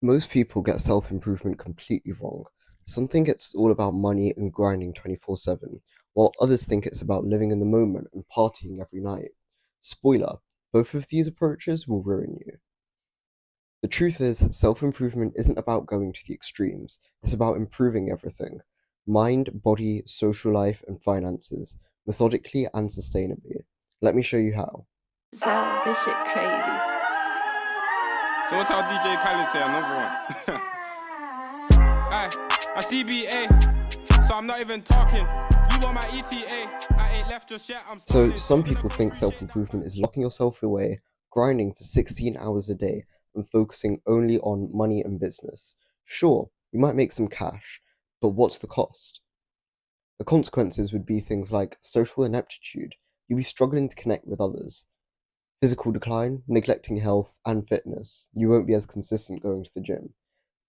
Most people get self improvement completely wrong. Some think it's all about money and grinding 24/7, while others think it's about living in the moment and partying every night. Spoiler, both of these approaches will ruin you. The truth is, self improvement isn't about going to the extremes, it's about improving everything: mind, body, social life, and finances, methodically and sustainably. Let me show you how. So this shit crazy. Someone tell DJ Khaled say another one. Aye, I CBA, so I'm not even talking. You want my ETA? I ain't left just yet. I'm So, starting. some people think self improvement is locking yourself away, grinding for 16 hours a day, and focusing only on money and business. Sure, you might make some cash, but what's the cost? The consequences would be things like social ineptitude, you'll be struggling to connect with others, physical decline, neglecting health and fitness, you won't be as consistent going to the gym,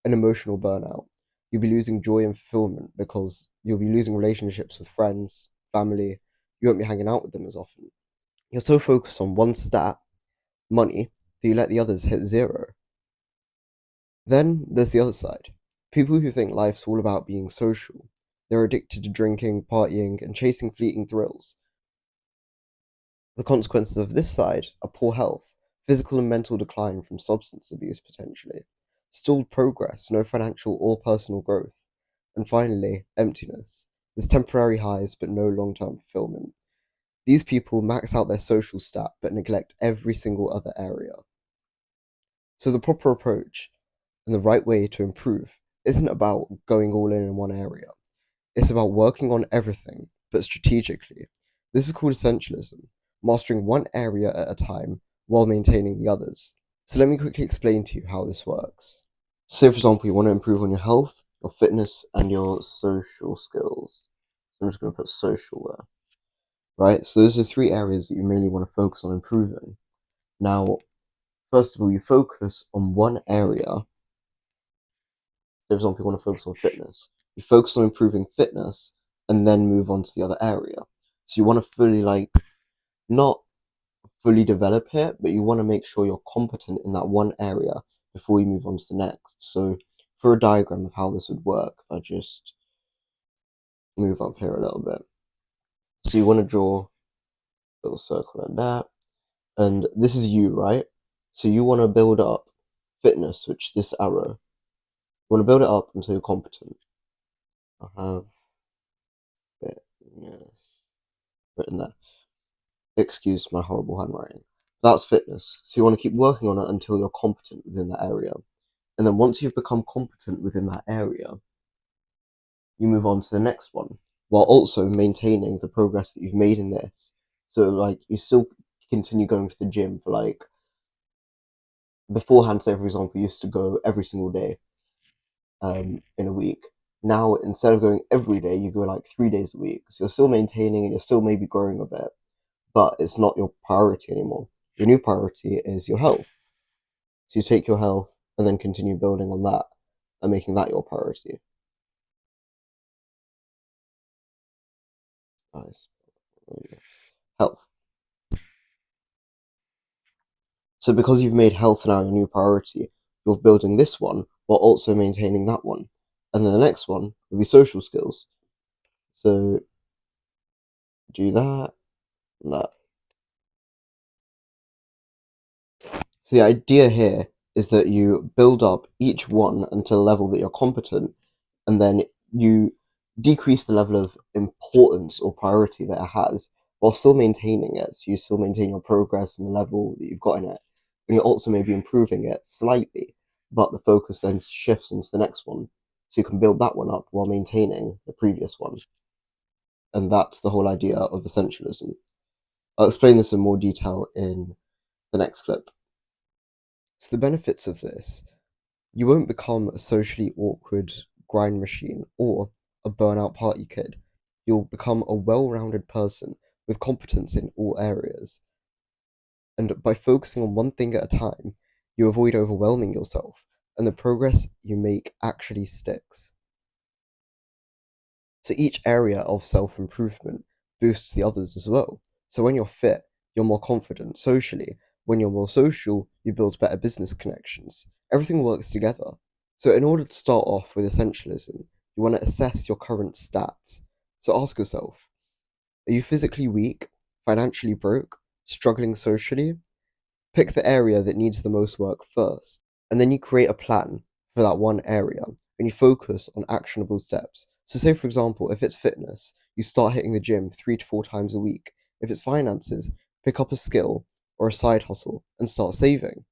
and emotional burnout. You'll be losing joy and fulfillment because you'll be losing relationships with friends, family, you won't be hanging out with them as often. You're so focused on one stat, money, that you let the others hit zero. Then there's the other side. People who think life's all about being social. They're addicted to drinking, partying, and chasing fleeting thrills. The consequences of this side are poor health, physical and mental decline from substance abuse potentially, stalled progress, no financial or personal growth, and finally, emptiness. There's temporary highs but no long term fulfillment. These people max out their social stat but neglect every single other area. So the proper approach and the right way to improve isn't about going all in one area. It's about working on everything, but strategically. This is called essentialism, mastering one area at a time while maintaining the others. So let me quickly explain to you how this works. Say, for example, you want to improve on your health, your fitness, and your social skills. So I'm just going to put social there. Right? So those are three areas that you mainly want to focus on improving. Now, first of all, you focus on one area. For example, you want to focus on fitness. You focus on improving fitness and then move on to the other area. So you want to fully, not fully develop it, but you want to make sure you're competent in that one area before you move on to the next. So for a diagram of how this would work, if I just move up here a little bit. So you want to draw a little circle like that. And this is you, right? So you want to build up fitness, which this arrow. You want to build it up until you're competent. I have fitness written there. Excuse my horrible handwriting. That's fitness. So you want to keep working on it until you're competent within that area. And then once you've become competent within that area, you move on to the next one, while also maintaining the progress that you've made in this. So you still continue going to the gym for beforehand, say for example, you used to go every single day in a week. Now instead of going every day, you go 3 days a week. So you're still maintaining and you're still maybe growing a bit, but it's not your priority anymore. Your new priority is your health. So you take your health and then continue building on that and making that your priority. Nice. Health. So because you've made health now your new priority, you're building this one while also maintaining that one. And then the next one will be social skills. So do that and that. So the idea here is that you build up each one until a level that you're competent, and then you decrease the level of importance or priority that it has while still maintaining it. So you still maintain your progress and the level that you've got in it. And you're also maybe improving it slightly, but the focus then shifts into the next one. So you can build that one up while maintaining the previous one. And that's the whole idea of essentialism. I'll explain this in more detail in the next clip. So the benefits of this: you won't become a socially awkward grind machine or a burnout party kid. You'll become a well-rounded person with competence in all areas. And by focusing on one thing at a time, you avoid overwhelming yourself, and the progress you make actually sticks. So each area of self-improvement boosts the others as well. So when you're fit, you're more confident socially. When you're more social, you build better business connections. Everything works together. So in order to start off with essentialism, you want to assess your current stats. So ask yourself, are you physically weak, financially broke, struggling socially? Pick the area that needs the most work first, and then you create a plan for that one area, and you focus on actionable steps. So say, for example, if it's fitness, you start hitting the gym 3 to 4 times a week. If it's finances, pick up a skill or a side hustle and start saving.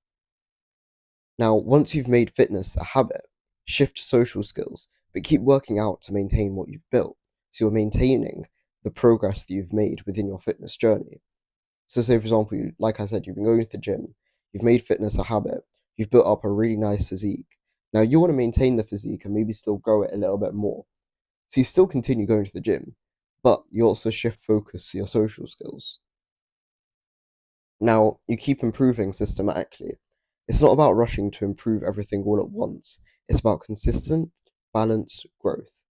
Now, once you've made fitness a habit, shift to social skills, but keep working out to maintain what you've built. So you're maintaining the progress that you've made within your fitness journey. So say, for example, like I said, you've been going to the gym, you've made fitness a habit, you've built up a really nice physique. Now you want to maintain the physique and maybe still grow it a little bit more. So you still continue going to the gym, but you also shift focus to your social skills. Now you keep improving systematically. It's not about rushing to improve everything all at once. It's about consistent, balanced growth.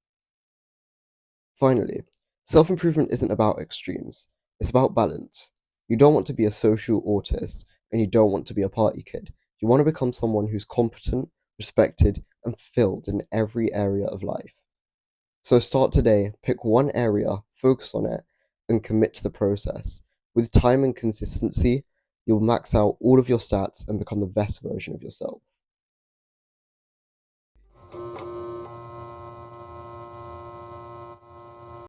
Finally, self-improvement isn't about extremes. It's about balance. You don't want to be a social autist, and you don't want to be a party kid. You want to become someone who's competent, respected, and fulfilled in every area of life. So start today, pick one area, focus on it, and commit to the process. With time and consistency, you'll max out all of your stats and become the best version of yourself.